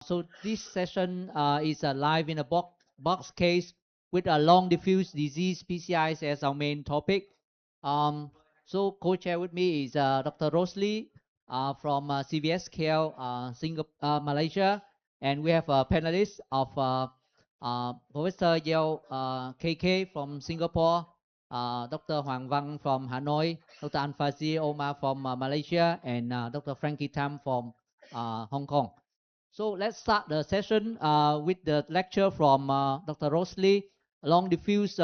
So this session is a live in a box case with a long diffuse disease PCIs as our main topic. Um, so co-chair with me is Dr. Rosalie from CVS KL, Singapore, Malaysia, and we have a panelist of Professor Yeo KK from Singapore, Dr. Hoàng Văn from Hanoi, Dr. Anfazir Omar from Malaysia, and Dr. Frankie Tam from Hong Kong. So let's start the session with the lecture from Dr. Rosalie. Long diffuse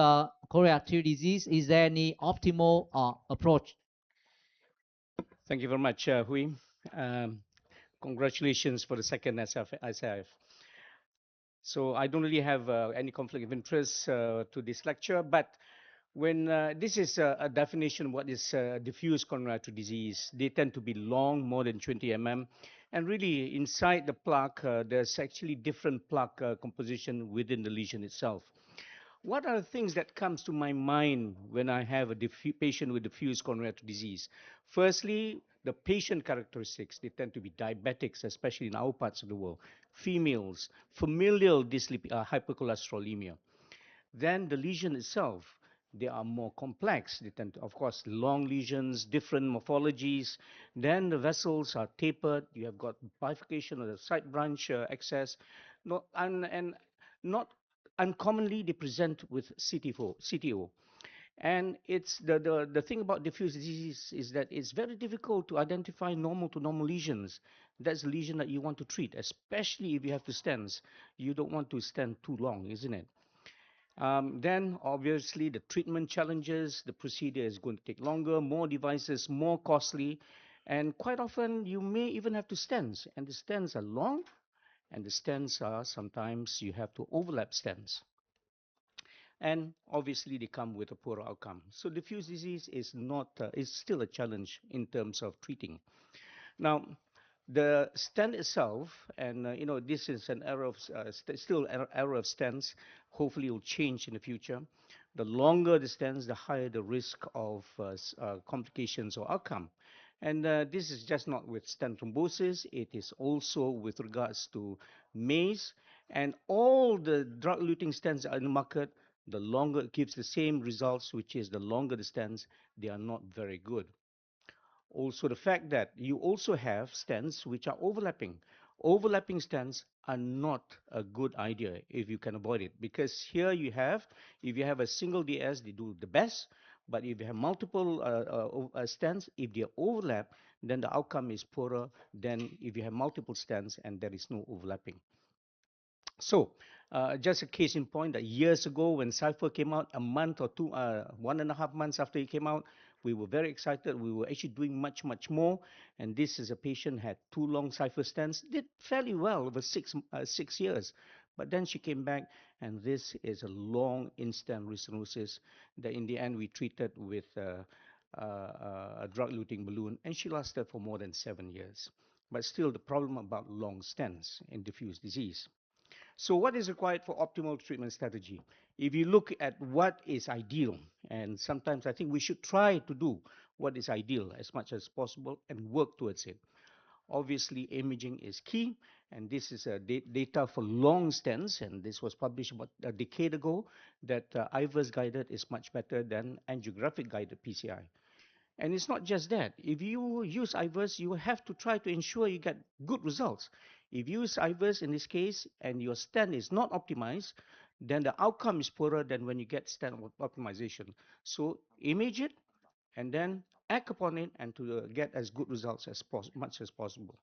coronary artery disease, is there any optimal approach? Thank you very much, Hui. Um, Congratulations for the second SIF. So I don't really have any conflict of interest to this lecture, but when this is a definition what is diffuse coronary artery disease, they tend to be long, more than 20 mm, and really inside the plaque, there's actually different plaque composition within the lesion itself. What are the things that comes to my mind when I have a patient with diffuse coronary artery disease? Firstly, the patient characteristics, they tend to be diabetics, especially in our parts of the world, females, familial hypercholesterolemia. Then the lesion itself, they are more complex. They tend to, of course, long lesions, different morphologies. Then the vessels are tapered. You have got bifurcation of the side branch excess. No, and not uncommonly, they present with CTO. And it's the thing about diffuse disease is that it's very difficult to identify normal to normal lesions. That's a lesion that you want to treat, especially if you have to stents. You don't want to stent too long, isn't it? Then obviously the treatment challenges, the procedure is going to take longer, more devices, more costly, and quite often you may even have to stents, and the stents are long, and the stents are sometimes you have to overlap stents. And obviously they come with a poor outcome. So diffuse disease is not is still a challenge in terms of treating. Now, the stent itself, and this is an era of still era of stents. Hopefully, it will change in the future. The longer the stents, the higher the risk of complications or outcome. And this is just not with stent thrombosis. It is also with regards to MACE and all the drug-eluting stents are in the market. The longer it gives the same results, which is the longer the stents, they are not very good. Also, the fact that you also have stents which are overlapping. Overlapping stents are not a good idea if you can avoid it, because here you have, if you have a single DS, they do the best, but if you have multiple stents, if they overlap, then the outcome is poorer than if you have multiple stents and there is no overlapping. So, just a case in point that years ago when Cypher came out, a month or two, 1.5 months after it came out, we were very excited. We were actually doing much, much more. And this is a patient had 2 long Cypher stents, did fairly well over 6 years. But then she came back, and this is a long in-stent restenosis that in the end we treated with a drug-eluting balloon, and she lasted for more than 7 years. But still, the problem about long stents in diffuse disease. So what is required for optimal treatment strategy? If you look at what is ideal, and sometimes I think we should try to do what is ideal as much as possible and work towards it. Obviously, imaging is key, and this is data for long stents, and this was published about a decade ago, that IVUS guided is much better than angiographic guided PCI. And it's not just that. If you use IVUS, you have to try to ensure you get good results. If you use IVUS in this case and your stent is not optimized, then the outcome is poorer than when you get stent optimization. So image it and then act upon it and to get as good results as much as possible.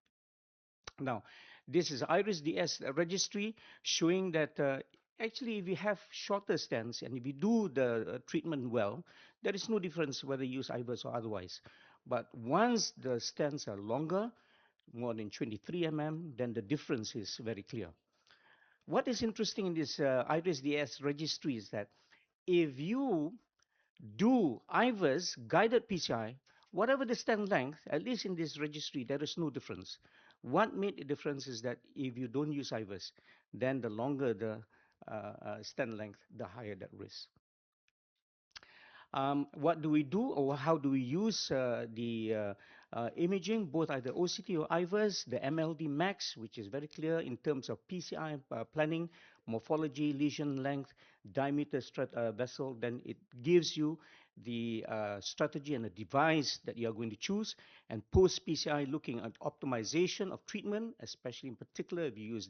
Now, this is IRIS-DS registry showing that actually if you have shorter stents and if you do the treatment well, there is no difference whether you use IVUS or otherwise. But once the stents are longer, more than 23 mm, then the difference is very clear. What is interesting in this IRIS-DS registry is that if you do IVUS guided PCI, whatever the stent length, at least in this registry, there is no difference. What made the difference is that if you don't use IVUS, then the longer the stent length, the higher that risk. What do we do, or how do we use the imaging, both either OCT or IVUS, the MLD max, which is very clear in terms of PCI planning, morphology, lesion length, diameter, vessel, then it gives you the strategy and the device that you are going to choose. And post PCI, looking at optimization of treatment, especially in particular if you use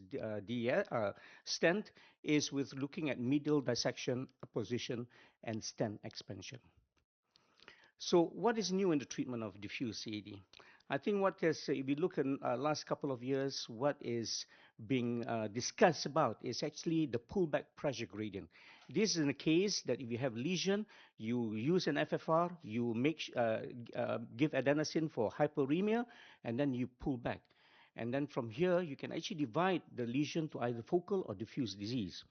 stent, is with looking at medial dissection, position, and stent expansion. So what is new in the treatment of diffuse CAD? I think what has, if you look in last couple of years, what is being discussed about is actually the pullback pressure gradient. This is in the case that if you have lesion, you use an FFR, you give adenosine for hyperemia, and then you pull back. And then from here, you can actually divide the lesion to either focal or diffuse disease.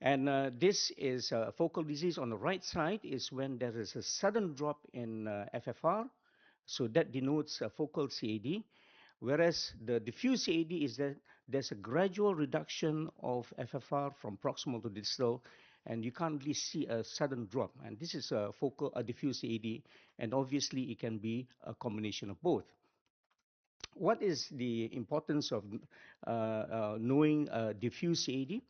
And this is focal disease on the right side is when there is a sudden drop in FFR. So that denotes focal CAD. Whereas the diffuse CAD is that there's a gradual reduction of FFR from proximal to distal, and you can't really see a sudden drop. And this is a diffuse CAD, and obviously it can be a combination of both. What is the importance of knowing diffuse CAD?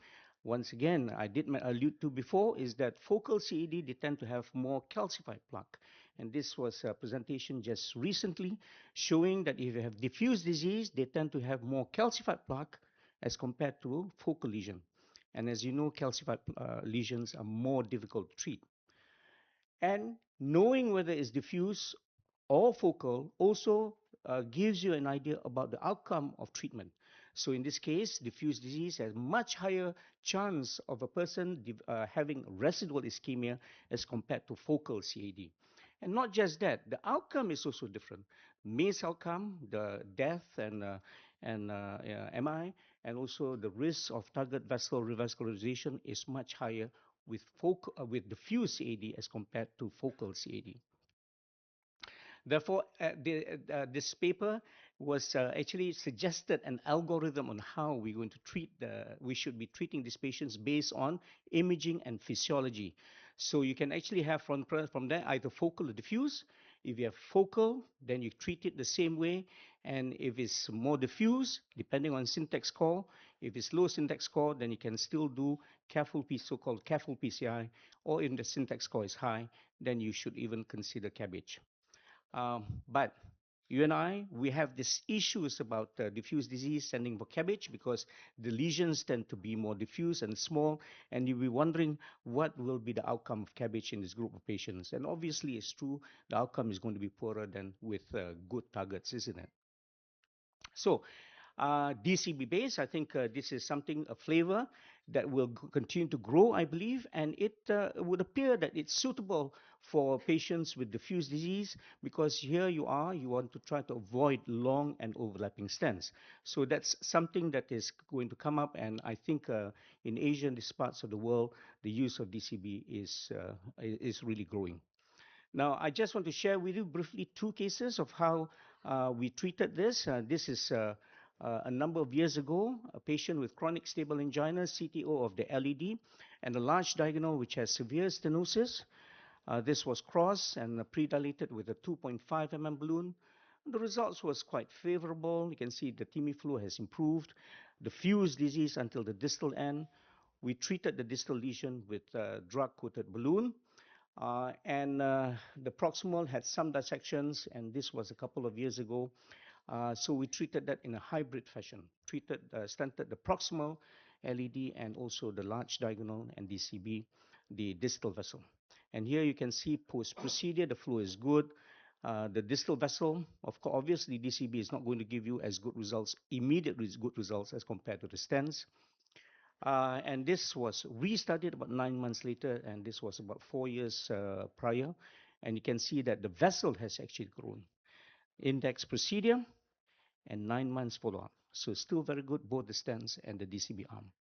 Once again, I did allude to before, is that focal CAD, they tend to have more calcified plaque. And this was a presentation just recently showing that if you have diffuse disease, they tend to have more calcified plaque as compared to focal lesion. And as you know, calcified lesions are more difficult to treat. And knowing whether it's diffuse or focal also gives you an idea about the outcome of treatment. So in this case, diffuse disease has much higher chance of a person having residual ischemia as compared to focal CAD. And not just that, the outcome is also different. MACE outcome, the death and MI, and also the risk of target vessel revascularization is much higher with diffuse CAD as compared to focal CAD. Therefore, this paper was actually suggested an algorithm on how we're going to we should be treating these patients based on imaging and physiology. So you can actually have from there either focal or diffuse. If you have focal, then you treat it the same way. And if it's more diffuse, depending on syntax score, if it's low syntax score, then you can still do so-called careful PCI, or if the syntax score is high, then you should even consider cabbage. But you and I, we have these issues about diffuse disease sending for cabbage because the lesions tend to be more diffuse and small, and you'll be wondering what will be the outcome of cabbage in this group of patients. And obviously, it's true, the outcome is going to be poorer than with good targets, isn't it? So DCB base, I think this is something, a flavor that will continue to grow, I believe, and it would appear that it's suitable for patients with diffuse disease because here you want to try to avoid long and overlapping stents. So that's something that is going to come up, and I think in Asia and these parts of the world, the use of DCB is really growing. Now, I just want to share with you briefly two cases of how we treated this. This is a number of years ago, a patient with chronic stable angina, CTO of the LED, and a large diagonal which has severe stenosis. This was crossed and pre-dilated with a 2.5 mm balloon. The results was quite favorable. You can see the TIMI flow has improved. Diffuse disease until the distal end. We treated the distal lesion with a drug-coated balloon. And the proximal had some dissections, and this was a couple of years ago. So we treated that in a hybrid fashion, stented the proximal LED and also the large diagonal and DCB, the distal vessel. And here you can see post-procedure, the flow is good. The distal vessel, of course, obviously DCB is not going to give you as good results, immediate good results as compared to the stents. And this was restudied about 9 months later, and this was about 4 years prior. And you can see that the vessel has actually grown. Index procedure and 9 months follow-up. So still very good, both the stents and the DCB arm.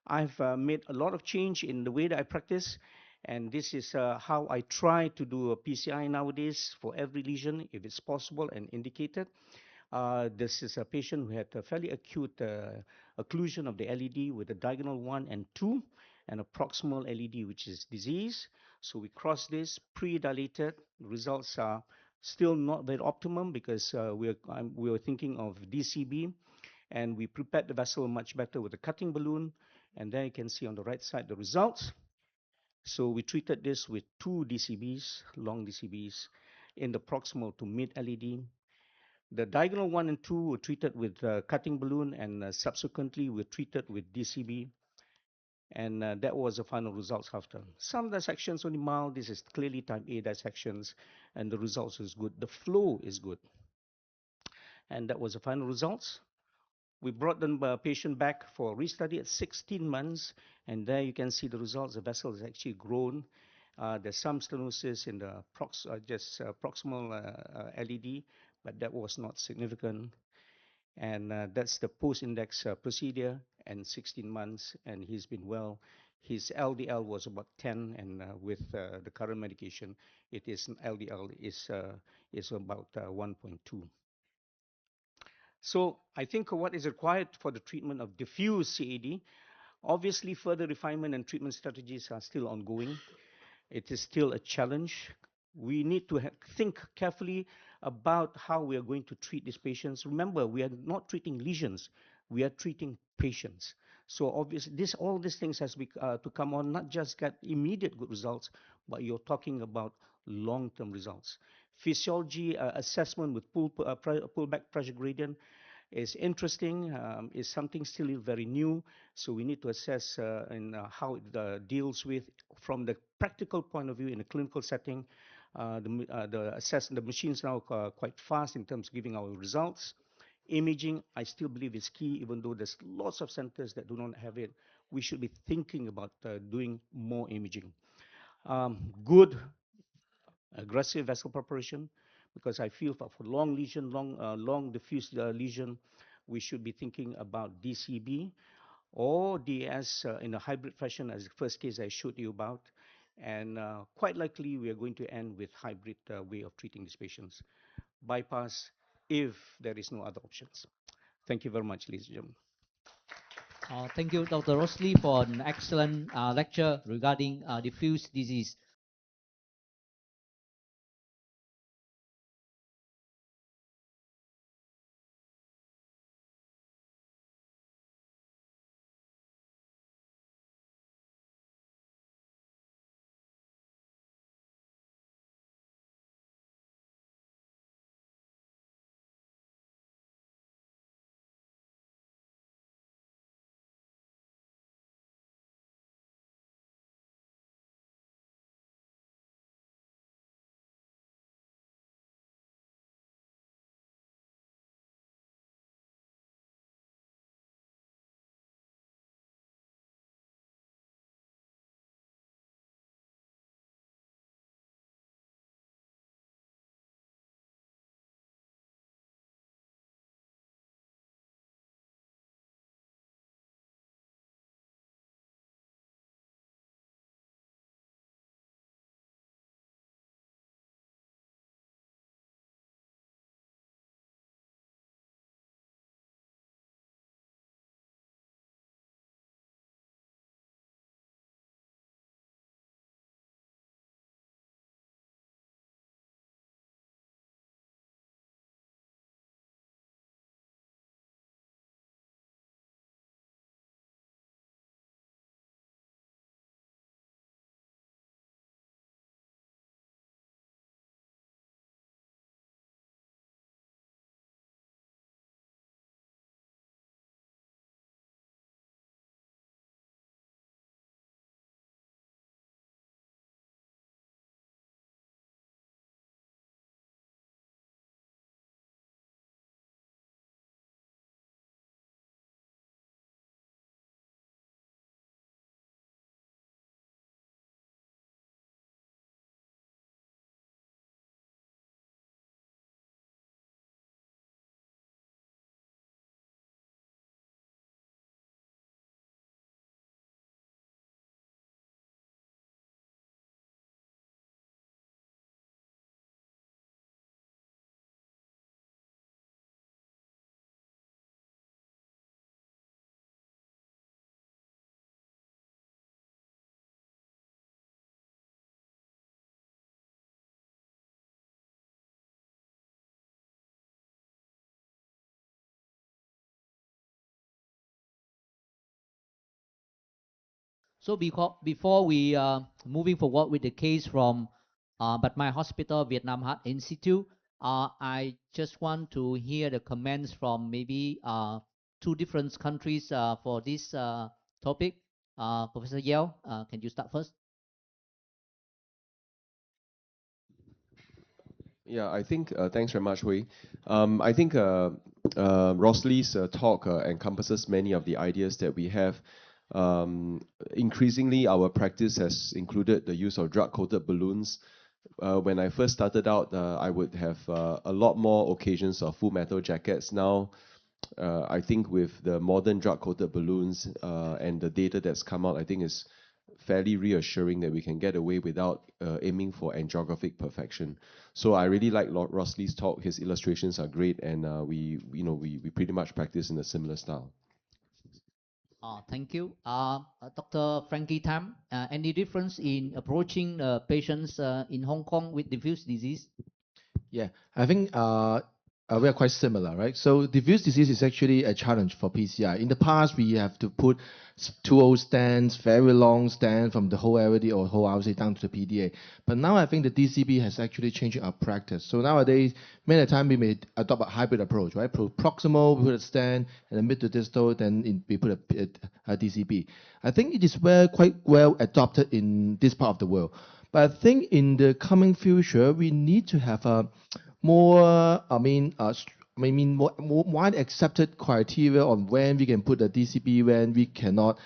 I've made a lot of change in the way that I practice, and this is how I try to do a PCI nowadays for every lesion, if it's possible and indicated. This is a patient who had a fairly acute occlusion of the LED with a diagonal 1 and 2 and a proximal LED which is disease. So we cross this, pre-dilated. Results are Still not very optimum because we were thinking of DCB, and we prepared the vessel much better with a cutting balloon. And there you can see on the right side the results. So we treated this with two DCBs, long DCBs, in the proximal to mid LED. The diagonal 1 and 2 were treated with cutting balloon, and subsequently were treated with DCB. And that was the final results after. Some dissections only mild. This is clearly type A dissections, and the results is good. The flow is good. And that was the final results. We brought the patient back for restudy at 16 months, and there you can see the results. The vessel has actually grown. There's some stenosis in the proximal LED, but that was not significant. And that's the post-index procedure, and 16 months, and he's been well. His LDL was about 10, and with the current medication, LDL is about 1.2. So I think what is required for the treatment of diffuse CAD, obviously further refinement and treatment strategies are still ongoing. It is still a challenge. We need to think carefully about how we are going to treat these patients. Remember, we are not treating lesions, we are treating patients. So obviously, all these things has to come on, not just get immediate good results, but you're talking about long-term results. Physiology assessment with pullback pressure gradient is interesting, is something still very new. So we need to assess how it deals with, from the practical point of view in a clinical setting. The machines now are quite fast in terms of giving our results. Imaging, I still believe is key, even though there's lots of centers that do not have it. We should be thinking about doing more imaging. Good aggressive vessel preparation, because I feel for long lesion, long diffuse lesion, we should be thinking about DCB or DS in a hybrid fashion, as the first case I showed you about. And quite likely we are going to end with hybrid way of treating these patients. Bypass if there is no other options. Thank you very much, ladies and gentlemen. Thank you, Dr. Rosalie, for an excellent lecture regarding diffuse disease. So before we moving forward with the case from But My Hospital Vietnam Heart Institute, I just want to hear the comments from maybe two different countries for this topic. Professor Yeo, can you start first? Yeah, I think thanks very much, Hui. I think Rosley's talk encompasses many of the ideas that we have. Increasingly, our practice has included the use of drug-coated balloons. When I first started out, I would have a lot more occasions of full metal jackets. Now, I think with the modern drug-coated balloons and the data that's come out, I think is fairly reassuring that we can get away without aiming for angiographic perfection. So I really like Lord Rosley's talk. His illustrations are great, and we pretty much practice in a similar style. Thank you. Dr. Frankie Tam, any difference in approaching patients in Hong Kong with diffuse disease? Yeah, I think we are quite similar, right? So diffuse disease is actually a challenge for PCI. In the past, we have to put 2O stands, very long stand from the whole LAD or whole RC down to the PDA. But now I think the DCB has actually changed our practice. So nowadays, many times we may adopt a hybrid approach, right? Proximal, we put a stand, and then mid to distal, then we put a DCB. I think it is quite well adopted in this part of the world. But I think in the coming future, we need to have a more, more wide accepted criteria on when we can put a DCB, when we cannot.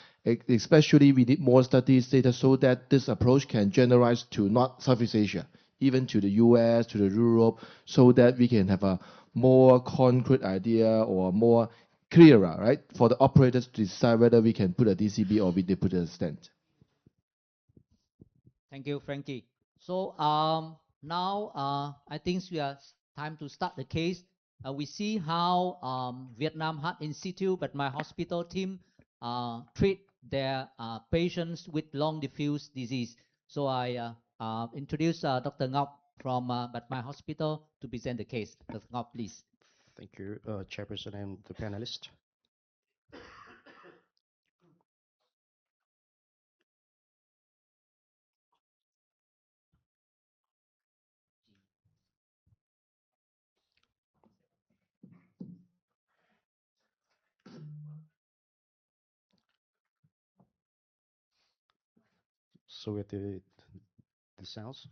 Especially, we need more studies data so that this approach can generalize to not Southeast Asia, even to the US, to the Europe, so that we can have a more concrete idea or more clearer, right, for the operators to decide whether we can put a DCB or we put a stent. Thank you, Frankie. So now I think we are time to start the case. We see how Vietnam Heart Institute, but my hospital team treat their patients with long diffuse disease. So I introduce Dr. Ngọc from but my hospital to present the case. Dr. Ngọc, please. Thank you, Chairperson and the panelists. So with the sounds.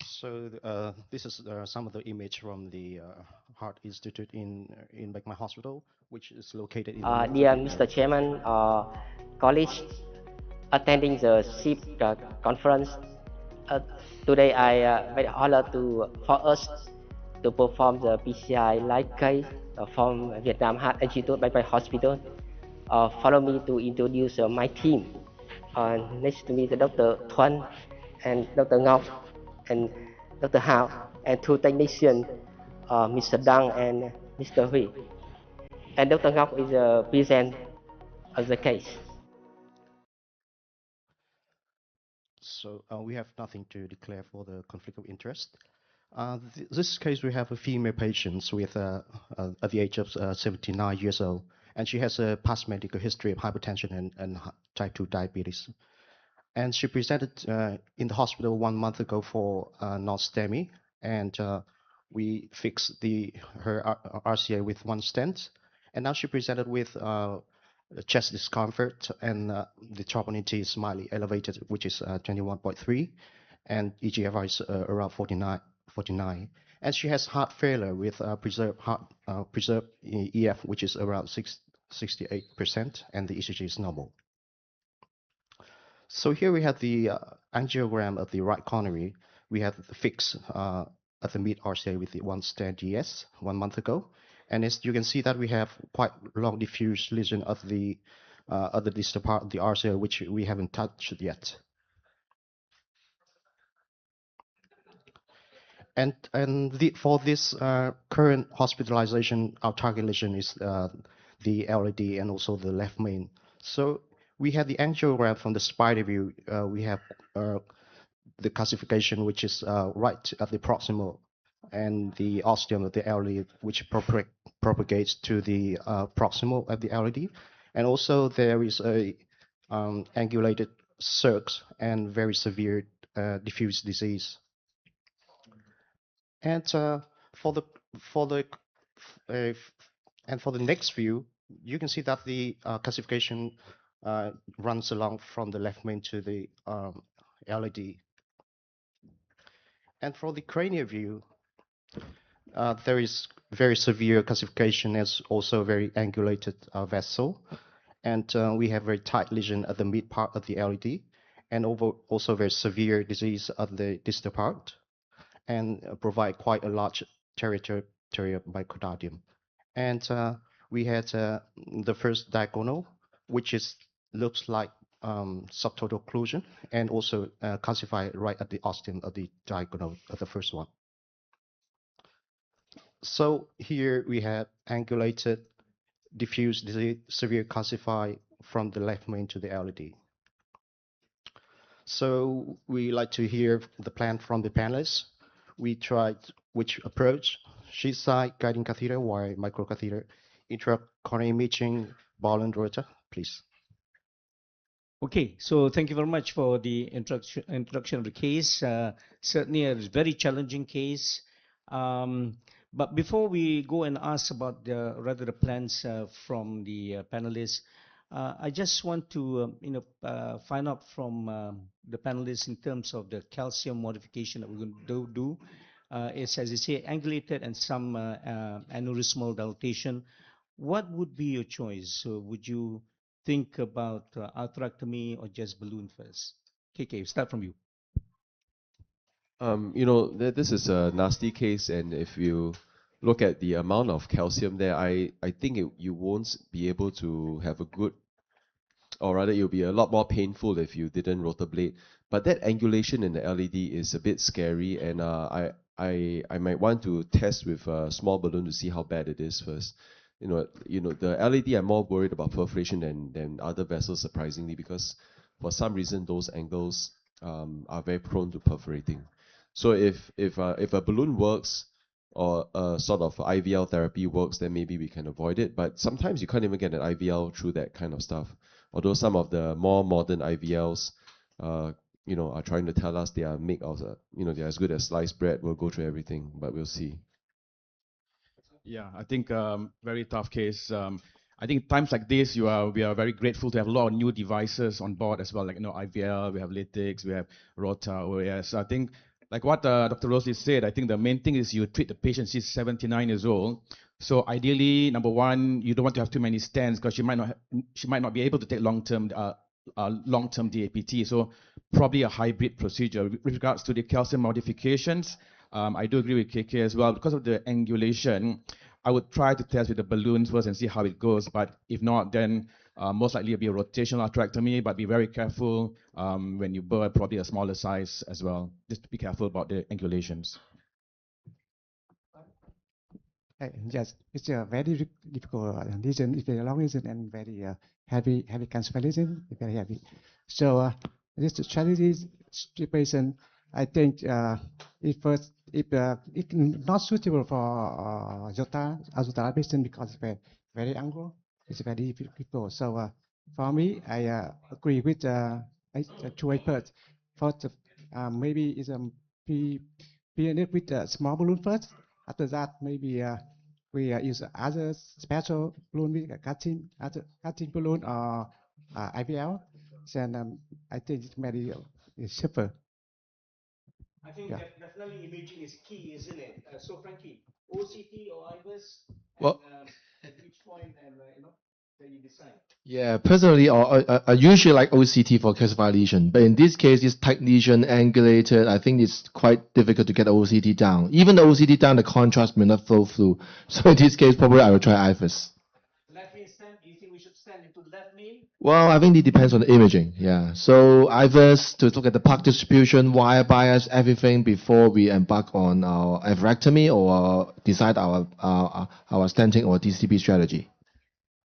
So this is some of the image from the Heart Institute in Beckman Hospital, which is located in the north Dear of Mr. Vietnam. Chairman, colleagues attending the SIP conference, today I very honored for us to perform the PCI live case from Vietnam Heart Institute by Hospital. Follow me to introduce my team. Next to me, the Dr. Thuan and Dr. Ngọc and Dr. Hao, and two technicians, Mr. Dang and Mr. Hui. And Dr. Ngọc is present of the case. So we have nothing to declare for the conflict of interest. This case, we have a female patient with at the age of 79 years old, and she has a past medical history of hypertension and type 2 diabetes. And she presented in the hospital 1 month ago for non-STEMI, and we fixed her RCA with one stent. And now she presented with chest discomfort, and the troponin T is mildly elevated, which is 21.3, and EGFR is around 49. And she has heart failure with preserved EF, which is around 68%, and the ECG is normal. So here we have the angiogram of the right coronary. We have the fix at the mid RCA with the one stent GS 1 month ago. And as you can see that we have quite long diffuse lesion of the distal part of the RCA, which we haven't touched yet. And for this current hospitalization, our target lesion is the LAD and also the left main. So we have the angiogram from the spider view. We have the calcification, which is right at the proximal, and the ostium of the LAD, which propagates to the proximal of the LAD. And also there is a angulated cirques and very severe diffuse disease. And for the for the and for the next view, you can see that the calcification runs along from the left main to the LAD. And for the cranial view, there is very severe calcification as also very angulated vessel. And we have very tight lesion at the mid part of the LAD, and also very severe disease at the distal part, and provide quite a large territorial myocardium. And we had the first diagonal, which looks like subtotal occlusion, and also calcified right at the ostium of the diagonal of the first one. So here we have angulated diffuse disease, severe calcified from the left main to the LAD. So we like to hear the plan from the panelists. We tried which approach: sheath side, guiding catheter, wire microcatheter, intracoronary imaging, ball and rotor, please. Okay, so thank you very much for the introduction of the case. Certainly a very challenging case. But before we go and ask about the plans from the panelists, I just want to find out from the panelists in terms of the calcium modification that we're going to do. It's, as you say, angulated and some aneurysmal dilatation. What would be your choice? So would you think about atherectomy or just balloon first? KK, start from you. This is a nasty case, and if you look at the amount of calcium there, I think you won't be able to have a good, or rather it'll be a lot more painful if you didn't rotor-blade. But that angulation in the LED is a bit scary, and I might want to test with a small balloon to see how bad it is first. The LED, I'm more worried about perforation than other vessels, surprisingly, because for some reason those angles are very prone to perforating. So if a balloon works, or a sort of IVL therapy works, then maybe we can avoid it. But sometimes you can't even get an IVL through that kind of stuff. Although some of the more modern IVLs, are trying to tell us they are made of, they're as good as sliced bread. We'll go through everything, but we'll see. Yeah, I think very tough case. I think times like this, we are very grateful to have a lot of new devices on board as well, like IVL, we have lytics, we have Rota, OAS. I think like what Dr. Rosley said, I think the main thing is you treat the patient. She's 79 years old. So ideally, number one, you don't want to have too many stents because she might not be able to take long-term DAPT. So probably a hybrid procedure. With regards to the calcium modifications, I do agree with KK as well. Because of the angulation, I would try to test with the balloons first and see how it goes. But if not, then most likely it'll be a rotational atherectomy, but be very careful when you burn, probably a smaller size as well. Just be careful about the angulations. Yes, it's a very difficult lesion. It's a long lesion and very heavy cancer lesion. Very heavy. So this strategy patient, I think, if it's not suitable for Jota patient because it's very angle, it's very difficult. So for me, I agree with two experts. First, maybe it's a PNF with a small balloon first. After that, maybe we use other special balloon, other cutting balloon or IVL. Then I think it may be cheaper. I think Yeah. definitely imaging is key, isn't it? So Frankie, OCT or IVUS, Well, at which point and that you decide. yeah, personally, I usually like OCT for calcified lesion, but in this case, it's tight lesion, angulated. I think it's quite difficult to get OCT down. Even the OCT down, the contrast may not flow through. So in this case, probably I will try IFUS. Left main stent, do you think we should stand into left main? Well, I think it depends on the imaging. Yeah. So IVUS to look at the plaque distribution, wire bias, everything before we embark on our atherectomy or decide our stenting or DCP strategy.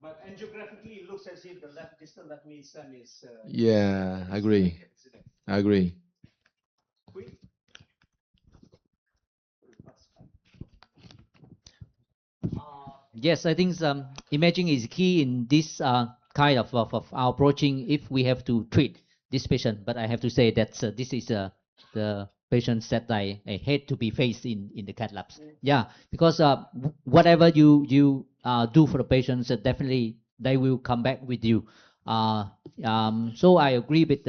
But angiographically, it looks as if the distal left main stem is. Yeah, I agree. I agree. Quick. Yes, I think imaging is key in this kind of our approaching if we have to treat this patient. But I have to say that this is the patients that I hate to be faced in the cath labs. Yeah, because whatever you do for the patients, definitely they will come back with you. So I agree with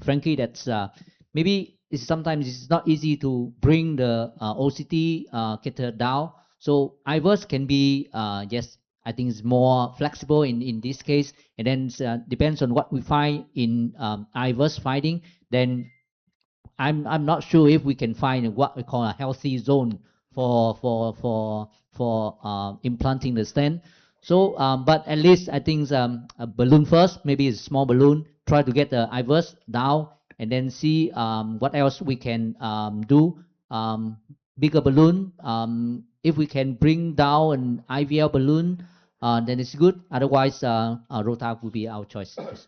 Frankie that maybe sometimes it's not easy to bring the OCT catheter down. So IVUS can be yes, I think it's more flexible in this case, and then depends on what we find in IVUS finding. Then I'm not sure if we can find what we call a healthy zone for implanting the stent. So, but at least I think a balloon first, maybe a small balloon. Try to get the IVUS down, and then see what else we can do. Bigger balloon. If we can bring down an IVL balloon, then it's good. Otherwise, Rotac would be our choice. Yes.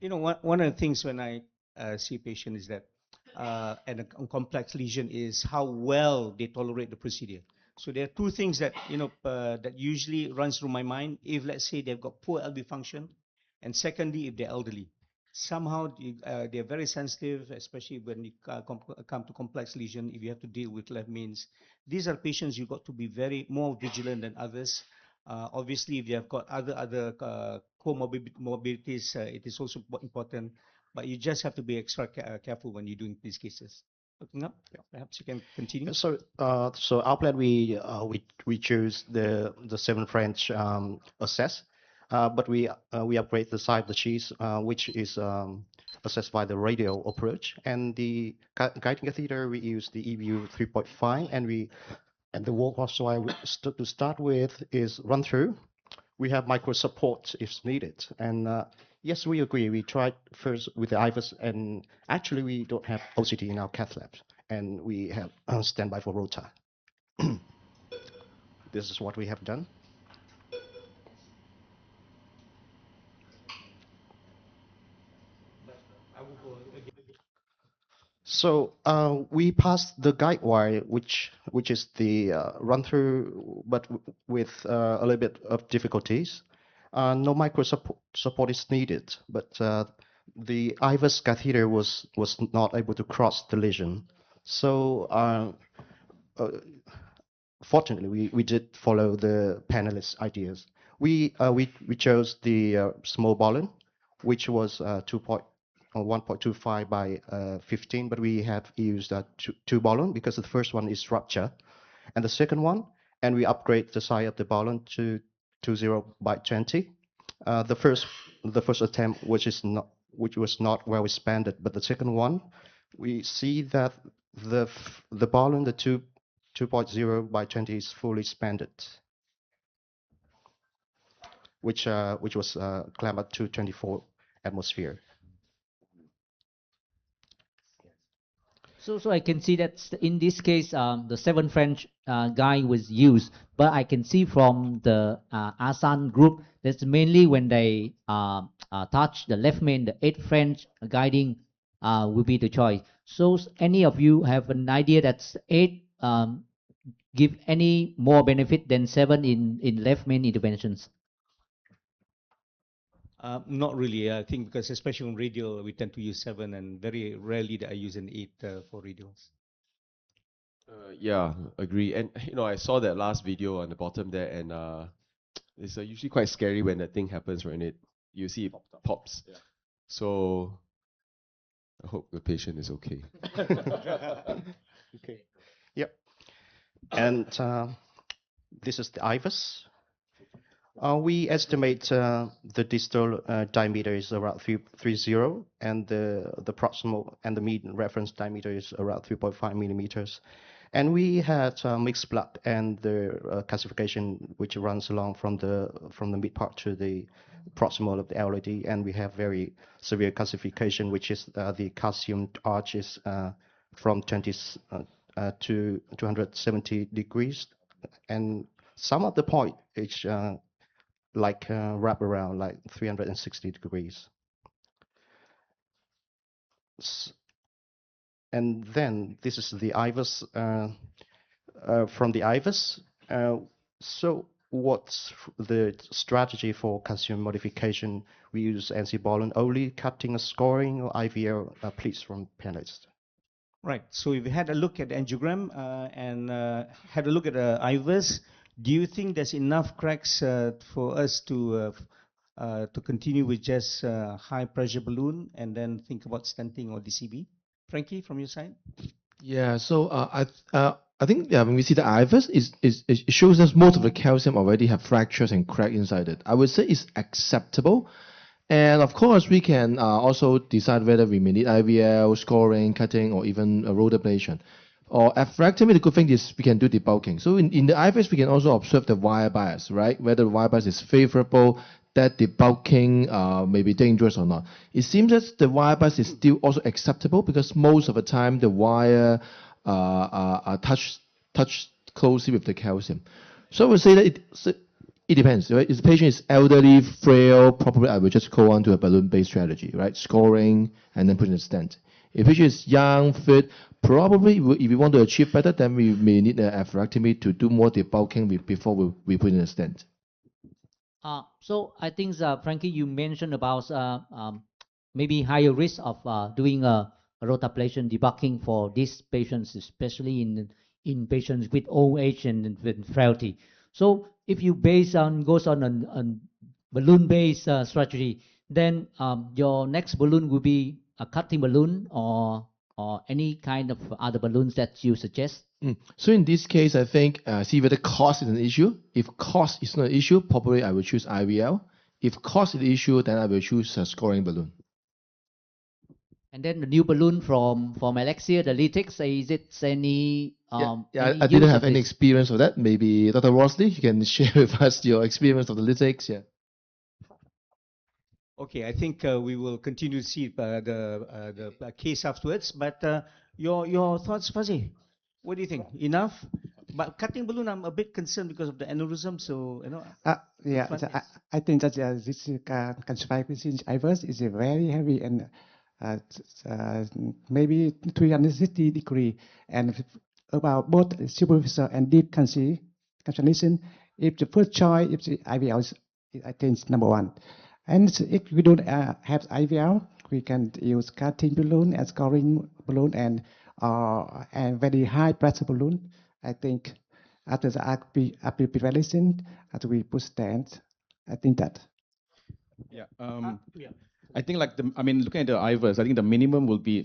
One of the things when I see a patient is that, and a complex lesion is how well they tolerate the procedure. So there are two things that that usually runs through my mind. If let's say they've got poor LV function, and secondly, if they're elderly, somehow they're very sensitive, especially when you come to complex lesion. If you have to deal with left means, these are patients you got to be very more vigilant than others. Obviously, if they have got other comorbidities, it is also important. But you just have to be extra careful when you're doing these cases. Looking up, perhaps you can continue. So, our plan we choose the seven French assess, but we upgrade the side of the cheese, which is assessed by the radial approach, and the guiding catheter we use the EBU 3.5, and the workhorse to start with is run through. We have micro support if needed, and yes, we agree. We tried first with the IVUS, and actually we don't have OCT in our cath lab, and we have standby for rota. This is what we have done. So we passed the guide wire, which is the run through, but with a little bit of difficulties. No micro support is needed, but the IVUS catheter was not able to cross the lesion. So uh, fortunately, we did follow the panelists' ideas. We chose the small balloon, which was 1.25 by 15, but we have used two balloon because the first one is rupture, and the second one, and we upgrade the size of the balloon to 20 by 20. The first attempt, which was not well expanded, but the second one, we see that the balloon, the 2.0 by 20 is fully expanded, which was clamped up to 24 atmosphere. So I can see that in this case, the seven French guy was used, but I can see from the ASAN group that's mainly when they touch the left main, the eight French guiding will be the choice. So any of you have an idea that eight give any more benefit than seven in left main interventions? Not really. I think because especially on radial, we tend to use 7, and very rarely that I use an 8 for radials. Yeah, agree. And I saw that last video on the bottom there, and it's usually quite scary when that thing happens, right? And you see it pops. Yeah. So I hope the patient is okay. Okay. Yep. And this is the IVUS. We estimate the distal diameter is around 330, and the proximal and the mean reference diameter is around 3.5 millimeters. And we had mixed blood and the calcification which runs along from the mid part to the proximal of the LAD, and we have very severe calcification, which is the calcium arch is from 20 to 270 degrees, and some of the point is like wrap around like 360 degrees. And then this is the IVUS from the IVUS. So what's the strategy for calcium modification? We use NC Bolin only, cutting, scoring, or IVL? Please, from panelists. Right. So if you had a look at the angiogram and had a look at the IVUS, do you think there's enough cracks for us to continue with just high pressure balloon and then think about stenting or DCB? Frankie, from your side? Yeah, so I think when we see the IVUS, it shows us most of the calcium already have fractures and crack inside it. I would say it's acceptable. And of course, we can also decide whether we may need IVL, scoring, cutting, or even a road ablation. Or atherectomy, the good thing is we can do debulking. So in the IVUS, we can also observe the wire bias, right? Whether the wire bias is favorable, that debulking may be dangerous or not. It seems that the wire bias is still also acceptable because most of the time the wire are touch closely with the calcium. So I would say that it depends, right? If the patient is elderly, frail, probably I would just go on to a balloon-based strategy, right? Scoring and then putting a stent. If patient is young, fit, probably if we want to achieve better, then we may need an atherectomy to do more debulking before we put in a stent. So I think, Frankie, you mentioned about maybe higher risk of doing a rotablation debugging for these patients, especially in patients with old age and with frailty. So if you goes on a balloon-based strategy, then your next balloon will be a cutting balloon or any kind of other balloons that you suggest. So in this case, I think see whether cost is an issue. If cost is not an issue, probably I will choose IVL. If cost is an issue, then I will choose a scoring balloon. And then the new balloon from Alexia, the Litix, is it any I didn't have any experience of that. Maybe Dr. Rosley, you can share with us your experience of the Litix. Yeah. Okay, I think we will continue to see the case afterwards. But your thoughts, Fuzzy? What do you think? Enough? But cutting balloon, I'm a bit concerned because of the aneurysm. So Yeah, I think that this calcification IVUS is very heavy and maybe 360 degree, and about both superficial and deep calcification. If the first choice, if the IVL is, I think it's number one. And if we don't have IVL, we can use cutting balloon and scoring balloon and very high pressure balloon. I think after the RP preparation, after we put stents, I think that. Yeah. yeah. I think looking at the IVUS, I think the minimum will be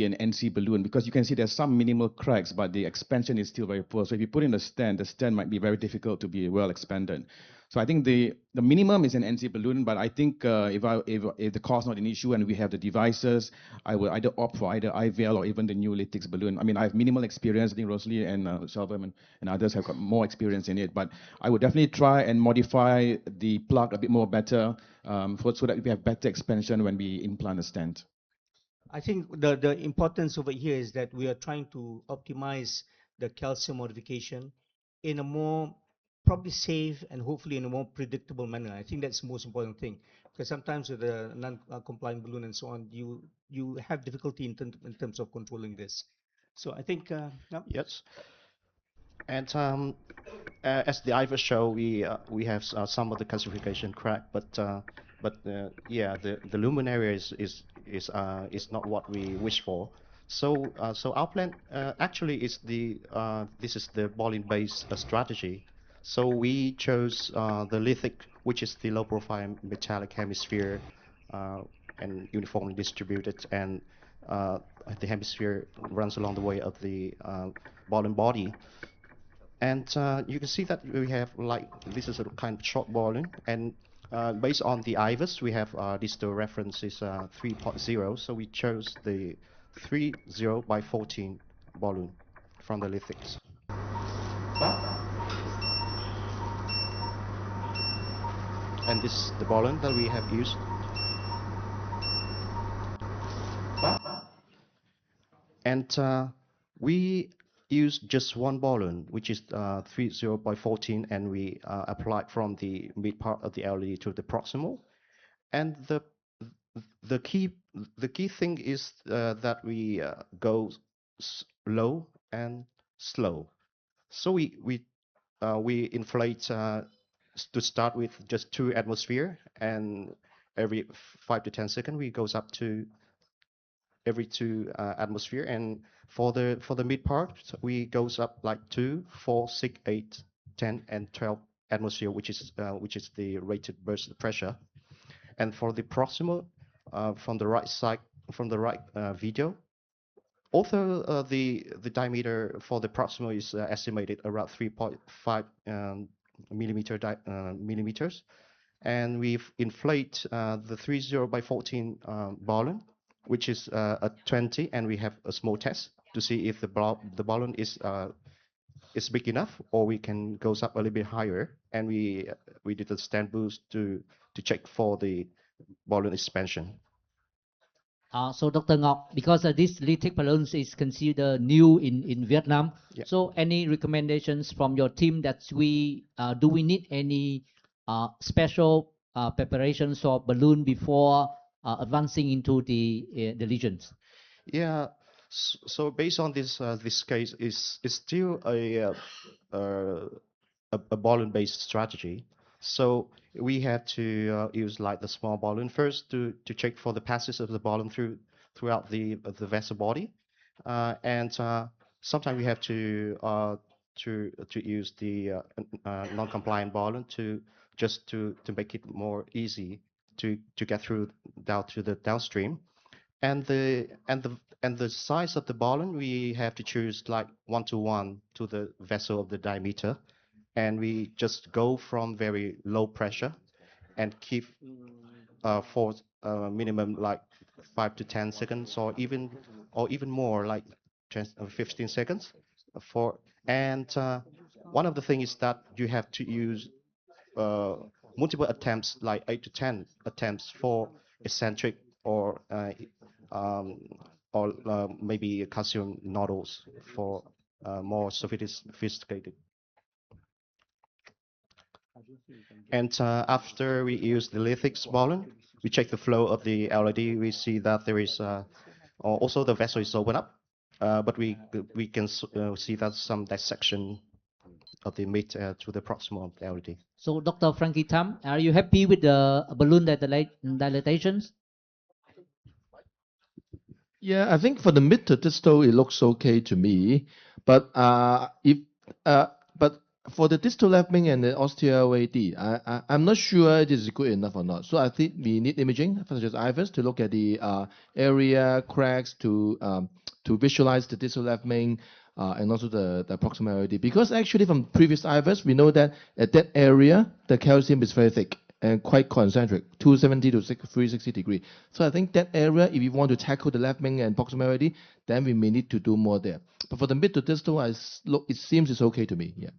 an NC balloon because you can see there's some minimal cracks, but the expansion is still very poor. So if you put in a stent, the stent might be very difficult to be well expanded. So I think the minimum is an NC balloon, but I think if the cost not an issue and we have the devices, I will either opt for either IVL or even the new Litix balloon. I mean, I have minimal experience. I think Rosalie and Shelvam and others have got more experience in it, but I would definitely try and modify the plug a bit more better so that we have better expansion when we implant a stent. I think the importance over here is that we are trying to optimize the calcium modification in a more probably safe and hopefully in a more predictable manner. I think that's the most important thing because sometimes with the non-compliant balloon and so on, you have difficulty in terms of controlling this. So I think Yes. And as the IVUS show, we have some of the calcification crack, but yeah, the lumen area is not what we wish for. So our plan actually is this is the Boolean-based strategy. So we chose the lithic, which is the low-profile metallic hemisphere, uh, and uniformly distributed, and uh, the hemisphere runs along the way of the Boolean body. And you can see that we have like this is a kind of short Boolean, and based on the IVUS, we have digital reference is 3.0, so we chose the 30 by 14 Boolean from the lithics. And this is the Boolean that we have used. And we use just one Boolean, which is 30 by 14, and we applied from the mid part of the LED to the proximal. And the key the key thing is that we go low and slow. So we inflate to start with just 2 atmosphere, and every 5 to 10 seconds we goes up to every 2 atmosphere, and for the mid part we goes up like 2, 4, 6, 8, 10, and 12 atmosphere, which is the rated burst pressure. And for the proximal, from the right side, from the right video, although the diameter for the proximal is estimated around 3.5 millimeters, and we've inflate the 30 by 14 balloon, which is a 20, and we have a small test to see if the balloon is big enough, or we can goes up a little bit higher, and we did a stand boost to check for the balloon expansion. So Dr. Ngọc, because this lithic balloons is considered new in Vietnam, Yeah. so any recommendations from your team that do we need any special preparations for balloon before advancing into the regions? Yeah. So based on this case, is still uh, a balloon-based strategy. So we had to use like the small balloon first to check for the passage of the balloon throughout the vessel body, and sometimes we have to use the non-compliant balloon to make it more easy to get through down to the downstream. And the size of the balloon, we have to choose like 1 to 1 to the vessel of the diameter, and we just go from very low pressure and keep for minimum like 5 to 10 seconds, or even more like 15 seconds for. And one of the things is that you have to use uh, multiple attempts, like 8 to 10 attempts for eccentric um, or maybe calcium nodules for more sophisticated. And after we use the lithics balloon, we check the flow of the LED. We see that there is also the vessel is open up, but we can see that some dissection of the mid to the proximal of the LED. So Dr. Frankie Tam, are you happy with the balloon dilatations? Yeah, I think for the mid to distal, it looks okay to me. But if uh, but for the distal left wing and the osteo-AD, I'm not sure it is good enough or not. So I think we need imaging, such as IVUS, to look at the area cracks to visualize the distal left wing. And also the proximal AD. Because actually from previous IVUS, we know that at that area, the calcium is very thick and quite concentric, 270 to 360 degree. So I think that area, if you want to tackle the left wing and proximality, then we may need to do more there. But for the mid to distal, it seems it's okay to me. Yeah.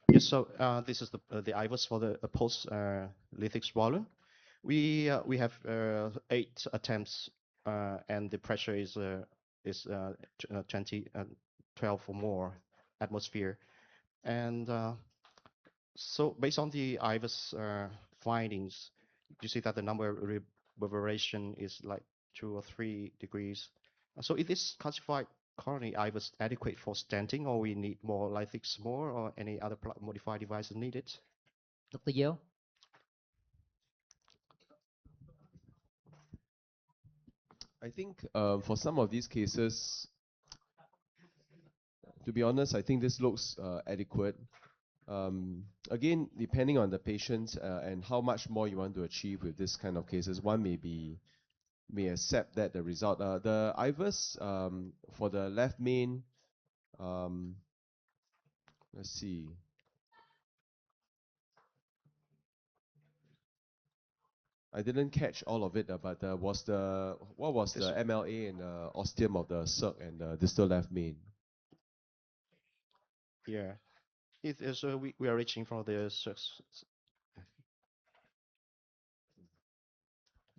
Yes. So this is the IVUS for the post lithic swallow. We have 8 attempts, and the pressure is 20 12 or more atmosphere. And so based on the IVUS findings, you see that the number of reverberation is like 2 or 3 degrees. So is this classified currently IVUS adequate for stenting, or we need more lithics more, or any other modified devices needed? Dr. Yeo? I think for some of these cases, to be honest, I think this looks adequate. Again, depending on the patient and how much more you want to achieve with this kind of cases, one may accept that the result. The IVUS for the left main, um, let's see. I didn't catch all of it, but what was This, the MLA and ostium of the circ and the distal left main? yeah, it is. We are reaching for the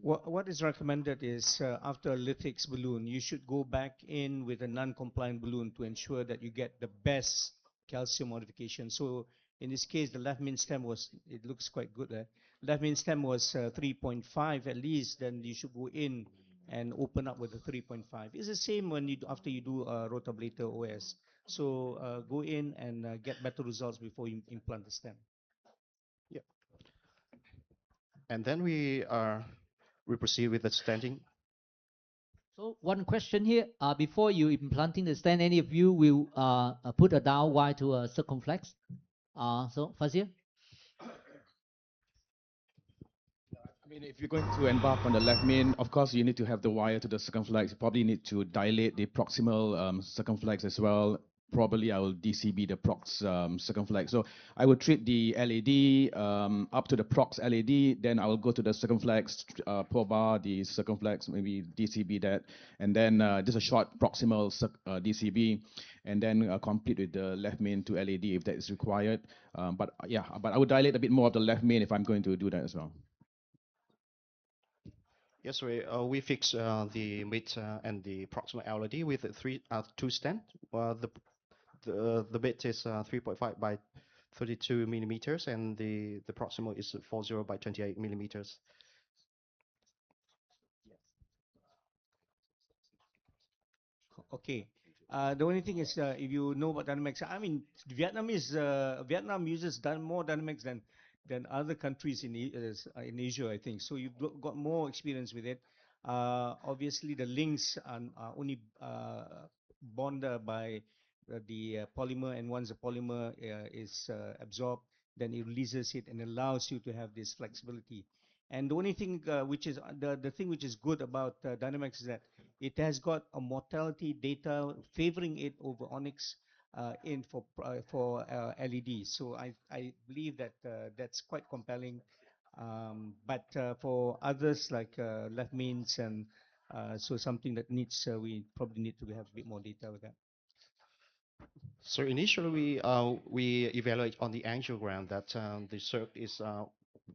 What is recommended is after a lithics balloon, you should go back in with a non-compliant balloon to ensure that you get the best calcium modification. So in this case, the left main stem was, it looks quite good. Left main stem was 3.5 at least, then you should go in and open up with a 3.5. It's the same when after you do rotablator OS. So go in and get better results before you implant the stem. Yeah, and then we proceed with the stenting. So one question here, before you implanting the stent, any of you will put a down wire to a circumflex? So Fazir? I mean, if you're going to embark on the left main, of course, you need to have the wire to the circumflex. You probably need to dilate the proximal circumflex as well. Probably I will DCB the prox circumflex. So I will treat the LAD up to the prox LAD, then I will go to the circumflex, pull bar the circumflex, maybe DCB that, and then just a short proximal DCB, and then complete with the left main to LAD if that is required. But I would dilate a bit more of the left main if I'm going to do that as well. Yes, we fix the mid and the proximal LAD with two stent. The mid is 3.5 by 32 millimeters, and the proximal is 40 by 28 millimeters. Okay. The only thing is, if you know about dynamics, I mean, Vietnam uses more dynamics than other countries in Asia, I think. So you've got more experience with it. Obviously, the links are only bonded by the polymer, and once the polymer is absorbed, then it releases it and allows you to have this flexibility. And the only thing which is the thing which is good about Dynamics is that it has got a mortality data favoring it over Onyx in for LED. So I believe that that's quite compelling. But for others like left mains and so something that needs we probably need to have a bit more data with that. So initially, we evaluate on the angiogram that the circ is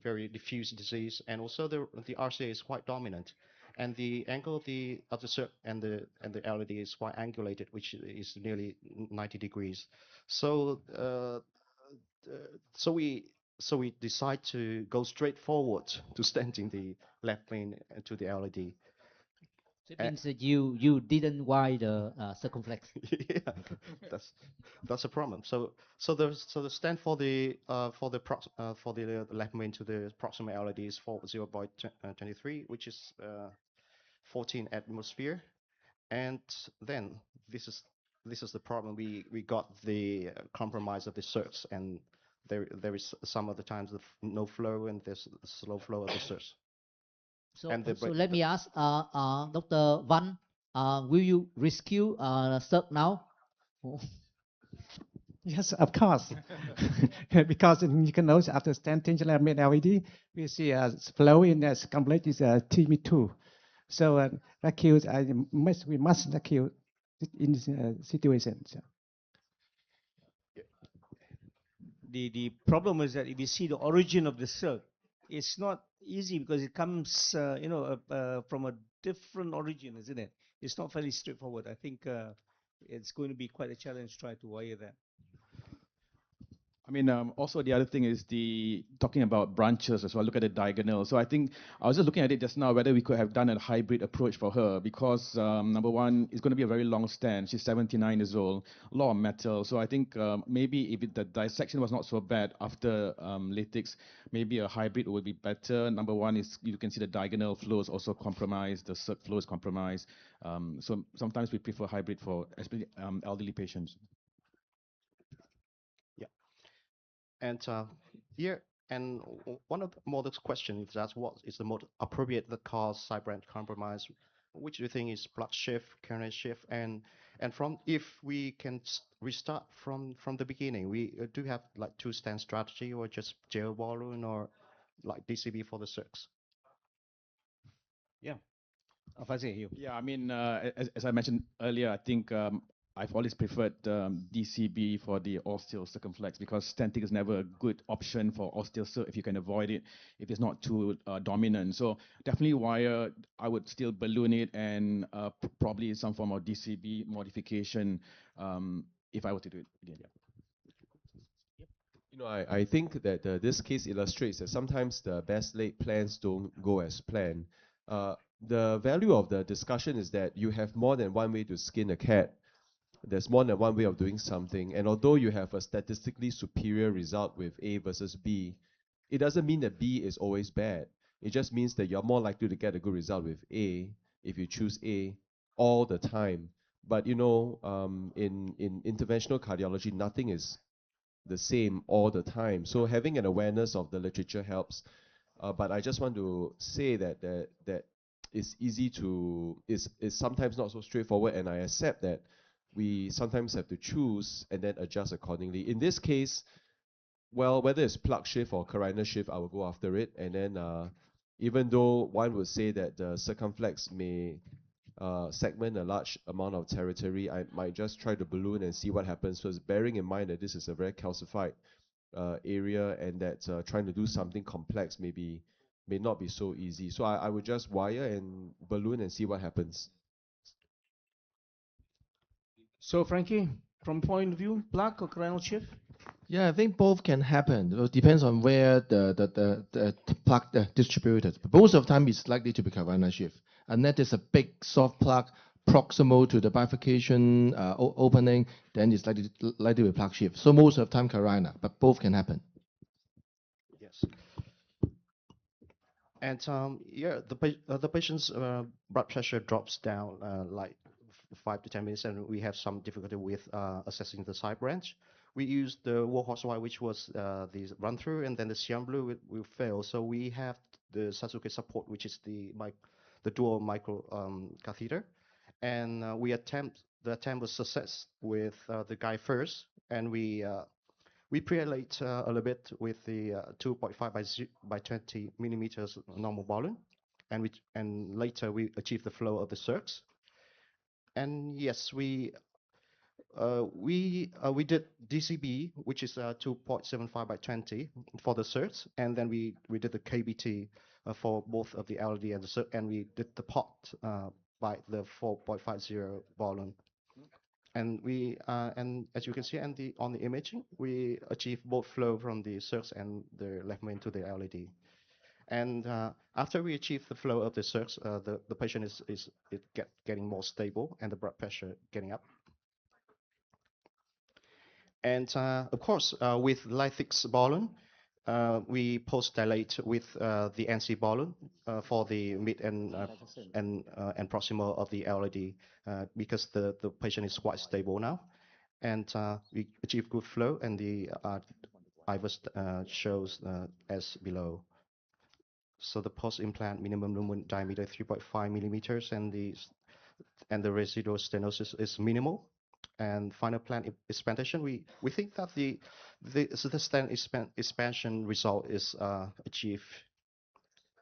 very diffuse disease, and also the RCA is quite dominant, and the angle of the circ and the LAD is quite angulated, which is nearly 90 degrees. So so we decide to go straight forward to stenting the left main to the LAD. So it means that you didn't wire the circumflex. Yeah, that's a problem. So the stand for the left main to the proximal LAD is 40 by 23, which is 14 atmosphere, and then this is the problem. We got the compromise of the surge, and there is some of the times no flow, and there's slow flow of the surge. So let me ask, Dr. Van, will you rescue circ now? Yes, of course. Because you can notice after stenting mid LED, we see flow in as complete is TB2. So we must rescue in this situation. So. The problem is that if you see the origin of the silk, it's not easy because it comes from a different origin, isn't it? It's not fairly straightforward. I think it's going to be quite a challenge to try to wire that. I mean, also the other thing is the talking about branches as well. Look at the diagonal. So I think I was just looking at it just now whether we could have done a hybrid approach for her because number one, it's going to be a very long stand. She's 79 years old, a lot of metal. So I think maybe if the dissection was not so bad after latex, maybe a hybrid would be better. Number one is you can see the diagonal flow is also compromised, the circ flow is compromised. So sometimes we prefer hybrid for especially elderly patients. Yeah. And here, and one of the modest question is that what is the most appropriate that cause cyber compromise? Which do you think is plug shift, kernel shift, and from if we can restart from the beginning, we do have like two-stand strategy or just gel balloon or like DCB for the circs. Yeah. Fazil, you. Yeah, I mean, as I mentioned earlier, I think I've always preferred DCB for the osteo circumflex because stenting is never a good option for osteo if you can avoid it, if it's not too dominant. So definitely wire, I would still balloon it and probably some form of DCB modification if I were to do it again. Yeah. You know, I think that this case illustrates that sometimes the best laid plans don't go as planned. The value of the discussion is that you have more than one way to skin a cat. There's more than one way of doing something. And although you have a statistically superior result with A versus B, it doesn't mean that B is always bad. It just means that you're more likely to get a good result with A if you choose A all the time. But you know, in interventional cardiology, nothing is the same all the time. So having an awareness of the literature helps. But I just want to say that it's easy to is sometimes not so straightforward, and I accept that we sometimes have to choose and then adjust accordingly. In this case, well, whether it's plug shift or carina shift, I will go after it. And then even though one would say that the circumflex may segment a large amount of territory, I might just try to balloon and see what happens. So bearing in mind that this is a very calcified area and that trying to do something complex may not be so easy. So I would just wire and balloon and see what happens. So Frankie, from point of view, plug or cranial shift? Yeah, I think both can happen. It depends on where the plug distributed. But most of the time, it's likely to be Carolina shift. And that is a big soft plug proximal to the bifurcation opening, then it's likely to be plug shift. So most of the time, Carolina, but both can happen. Yes. And yeah, the patient's blood pressure drops down like 5 to 10 minutes, and we have some difficulty with assessing the side branch. We used the Warhorse Y, which was the run through, and then the Cyan Blue will fail. So we have the Sasuke support, which is the dual micro catheter, and the attempt was success with the guy first, and we pre-dilate a little bit with the 2.5 by 20 millimeters normal balloon, and later we achieve the flow of the circs. And yes, we did DCB, which is 2.75 by 20 for the circs, and then we did the KBT for both of the LD and the circ, and we did the pot by the 4.50 balloon. And as you can see on the imaging, we achieve both flow from the circs and the left main to the LED. And after we achieve the flow of the circs, the patient is getting more stable and the blood pressure getting up. And of course, with Lythix balloon, we post-dilate with the NC balloon for the mid and proximal of the LED because the patient is quite stable now. And we achieve good flow, and the IVUS shows as below. So the post-implant minimum lumen diameter 3.5 millimeters, and the residual stenosis is minimal. And final plan expansion, we think that the stent expansion result is achieved.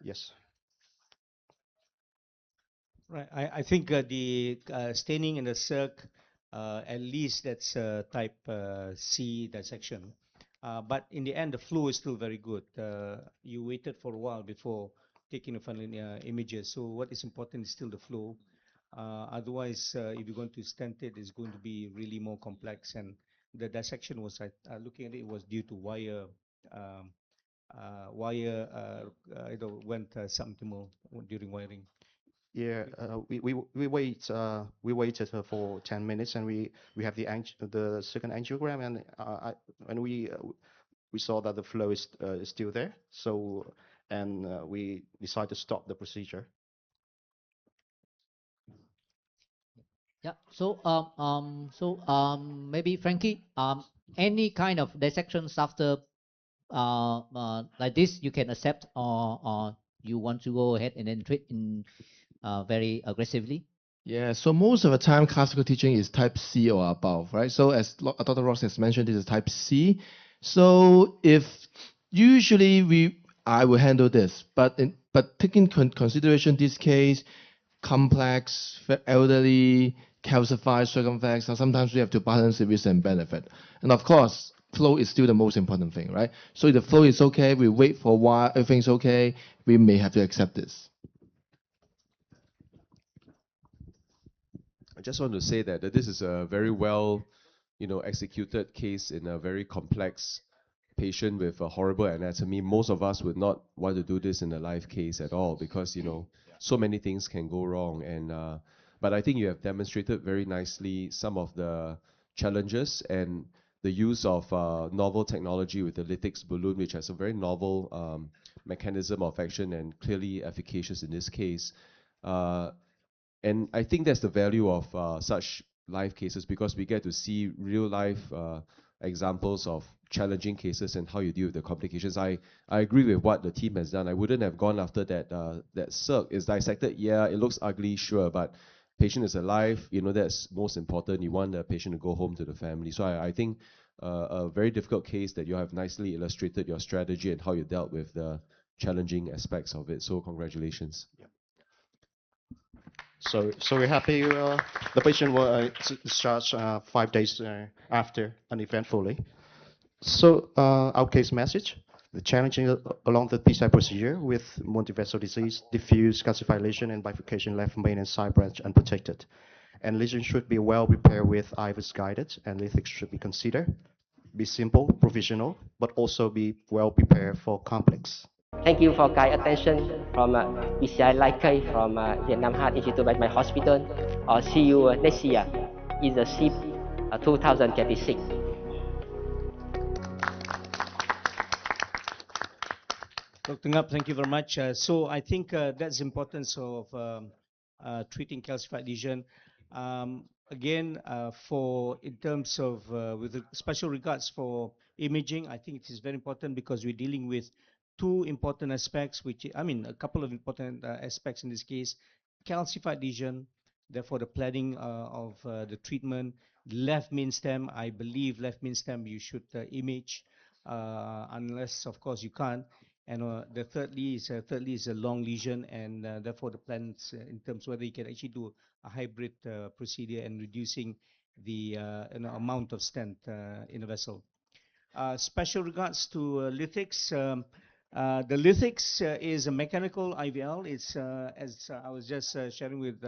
Yes. Right. I think the staining in the circ, at least that's type C dissection. But in the end, the flow is still very good. You waited for a while before taking the final images. So what is important is still the flow. Otherwise, if you're going to stent it, it's going to be really more complex, and the dissection was, looking at it, was due to wire, um, went suboptimal during wiring. Yeah, we waited for 10 minutes, and we have the second angiogram, and and we saw that the flow is still there. So we decided to stop the procedure. Yeah. Maybe Frankie, any kind of dissections after like this you can accept, or you want to go ahead and then treat in very aggressively? Yeah, so most of the time, classical teaching is type C or above, right? So as Dr. Ross has mentioned, this is type C. So if usually I will handle this, but taking consideration this case, complex, elderly, calcified, circumflex, so sometimes we have to balance the risk and benefit. And of course, flow is still the most important thing, right? So if the flow is okay, we wait for a while, everything's okay, we may have to accept this. I just want to say that this is a very well, executed case in a very complex patient with a horrible anatomy. Most of us would not want to do this in a live case at all because so many things can go wrong. And but I think you have demonstrated very nicely some of the challenges and the use of novel technology with the lytics balloon, which has a very novel mechanism of action and clearly efficacious in this case. And I think that's the value of such live cases, because we get to see real life examples of challenging cases and how you deal with the complications. I agree with what the team has done. I wouldn't have gone after that circ. Is dissected, yeah, it looks ugly, sure, but patient is alive, that's most important. You want the patient to go home to the family. So I think a very difficult case that you have nicely illustrated your strategy and how you dealt with the challenging aspects of it. So congratulations. So we're happy the patient was discharged 5 days after uneventfully. So our case message: the challenging along the PCI procedure with multivessel disease, diffuse calcified lesion, and bifurcation left main and side branch unprotected. And lesion should be well prepared with IVUS guided, and lithics should be considered. Be simple, provisional, but also be well prepared for complex. Thank you for kind attention from PCI Lai Kai from Vietnam Heart Institute by my hospital. See you next year in the SIP 2026. Dr. Ngap, thank you very much. So I think that's the importance of treating calcified lesion. Again, for in terms of with special regards for imaging, I think it is very important because we're dealing with two important aspects, a couple of important aspects in this case: calcified lesion. Therefore, the planning of the treatment, left main stem. I believe left main stem you should image, unless of course you can't. And the thirdly is a long lesion, and therefore the plans in terms whether you can actually do a hybrid procedure and reducing the amount of stent in a vessel. Special regards to lithics. The lithics is a mechanical IVL. It's as I was just sharing with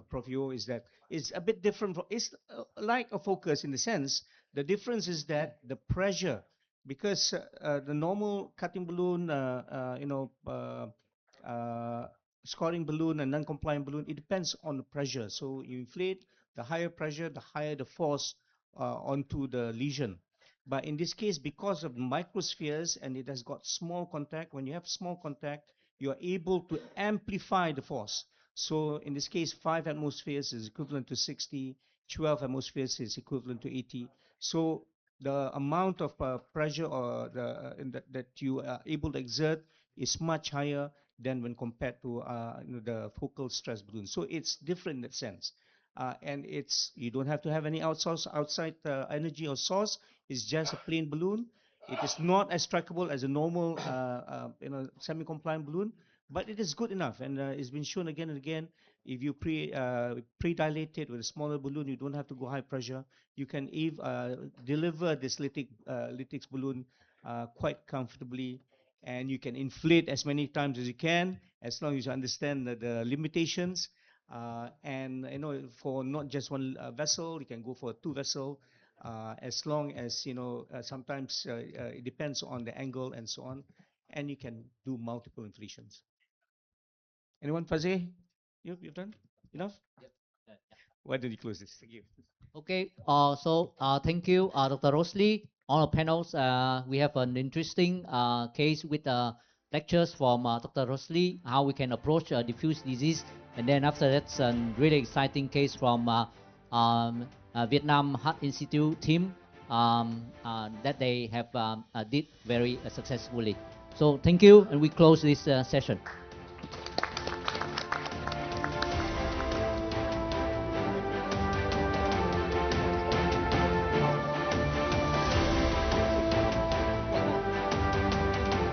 Prof. Yo, is that it's a bit different. It's like a focus in the sense. The difference is that the pressure, because the normal cutting balloon, scoring balloon and non-compliant balloon, it depends on the pressure. So you inflate, the higher pressure, the higher the force onto the lesion. But in this case, because of microspheres and it has got small contact, when you have small contact, you are able to amplify the force. So in this case, 5 atmospheres is equivalent to 60, 12 atmospheres is equivalent to 80. So the amount of pressure or that you are able to exert is much higher than when compared to the focal stress balloon. So it's different in that sense. And you don't have to have any outside energy or source. It's just a plain balloon. It is not as trackable as a normal semi-compliant balloon, but it is good enough, and it's been shown again and again. If you pre-dilate it with a smaller balloon, you don't have to go high pressure. You can deliver this lytics balloon quite comfortably, and you can inflate as many times as you can, as long as you understand the limitations. And for not just one vessel, you can go for 2 vessel. as long as sometimes it depends on the angle and so on, and you can do multiple inflations. Anyone, Fazeh? You've done enough? Yep. Why don't you close this? Thank you. Okay, thank you, Dr. Rosalie. On the panels, we have an interesting case with lectures from Dr. Rosalie, how we can approach diffuse disease. And then after that's a really exciting case from Vietnam Heart Institute team that they have did very successfully. So thank you, and we close this session.